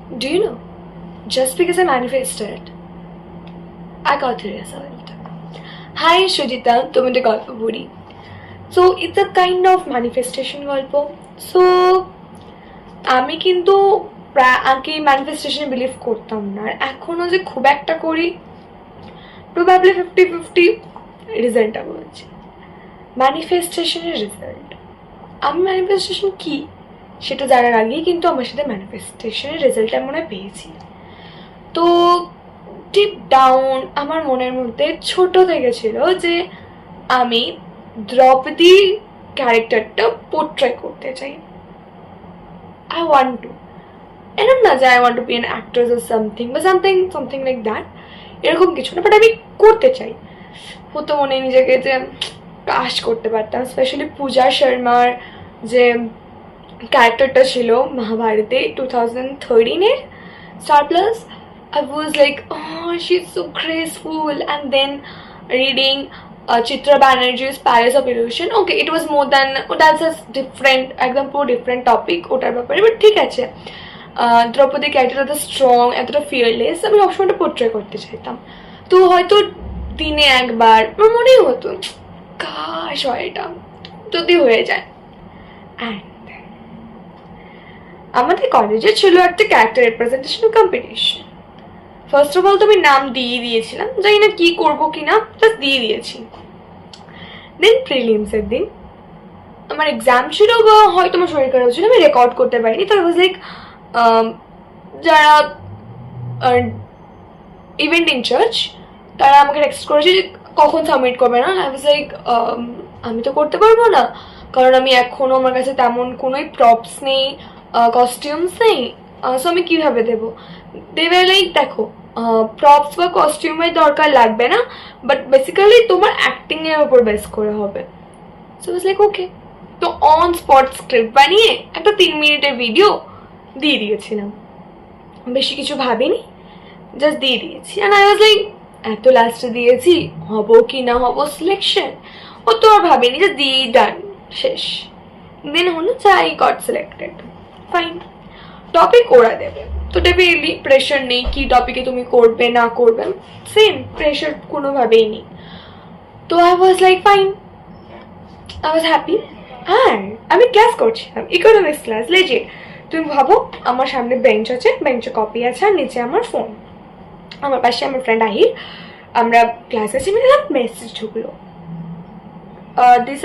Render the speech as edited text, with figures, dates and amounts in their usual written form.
Do you know? Just because I manifested, I got the result. Hi Shujita, তোমাদের গল্প পড়ি. So it's a kind of manifestation গল্প. So আমি কিন্তু আগে ম্যানিফেস্টেশনে বিলিভ করতাম না, আর এখনো যে খুব একটা করি, প্রবাবলি 50-50 রেজাল্টটা বলছি ম্যানিফেস্টেশনের রেজাল্ট। আমি ম্যানিফেস্টেশন কি সেটা জানার আগেই কিন্তু আমার সাথে ম্যানিফেস্টেশনের রেজাল্টটা মনে পেয়েছি। তো ডিপ ডাউন আমার মনের মধ্যে ছোট থেকে ছিল যে আমি দ্রৌপদী ক্যারেক্টারটা পোর্ট্রে করতে চাই। I want to. এরকম না যে I want to be an actress or something বা something like that, এরকম কিছু না, বাট আমি করতে চাই। হতো মনে নিজেকে যে কাজ করতে পারতাম, স্পেশালি পূজা শর্মার যে ক্যারেক্টারটা ছিল মহাভারতে 2013-এর Star Plus, I was like, oh, she's so graceful. And then reading Chitra Banerjee's Palace of Illusion. Okay, it was more than, that's a different, একদম পুরো ডিফারেন্ট টপিক ওটার ব্যাপারে, বাট ঠিক আছে। দ্রৌপদী ক্যারেক্টার এত স্ট্রং, এতটা ফিয়ারলেস, আমি সবসময়টা portray করতে চাইতাম। তো হয়তো দিনে একবার আমার মনেই হতো কাশ হয় এটা যদি হয়ে যায়। অ্যান্ড আমাদের কলেজে ছিল একটা character representation competition. First of all তো আমি নাম দিয়ে দিয়েছিলাম, জানি না কি করবো কিনা, জাস্ট দিয়ে দিয়েছি। দেন প্রিলিমসের দিন আমার এক্সাম ছিল, বা হয়তো আমার শরীর খারাপ ছিল, আমি রেকর্ড করতে পারিনি। তো আই ওয়াজ লাইক, যারা ইভেন্ট ইনচার্জ তারা আমাকে টেক্সট করেছে যে কখন সাবমিট করবে না। আই ওয়াজ লাইক, আমি তো করতে পারবো না, কারণ আমি এখনো আমার কাছে তেমন কোনোই প্রপস নেই, কস্টিউমস নেই, সো আমি কীভাবে দেবো। দেবে লাইক, দেখো প্রপস বা কস্টিউমের দরকার লাগবে না, বাট বেসিক্যালি তোমার অ্যাক্টিংয়ের ওপর বেস করে হবে। So was like okay. তো অন স্পট স্ক্রিপ্ট বানিয়ে একটা 3 মিনিটের ভিডিও দিয়ে দিয়েছিলাম, বেশি কিছু ভাবিনি, জাস্ট দিয়ে দিয়েছি। অ্যান্ড আই ওয়াজ লাইক, এত লাস্টে দিয়েছি, হবো কি না হবো সিলেকশন ও তো আর ভাবিনি, যে দিয়ে ডান শেষ। দেন হলো যে I got selected, fine. Topic ওরা দেবে, তো ডেফিনেটলি প্রেশার নেই কি টপিকে তুমি করবে না করবে, সেম প্রেশার কোনোভাবেই নেই। তো I was like fine, I was happy. আর আমি ক্লাস করছিলাম, ইকোনমিক্স ক্লাস, লেজিট। তুমি ভাবো আমার সামনে বেঞ্চ আছে, বেঞ্চে কপি আছে, আর নিচে আমার ফোন, আমার পাশে আমার ফ্রেন্ড আহির, আমরা ক্লাসে ছিলাম, মেসেজ ঢুকলো, দিস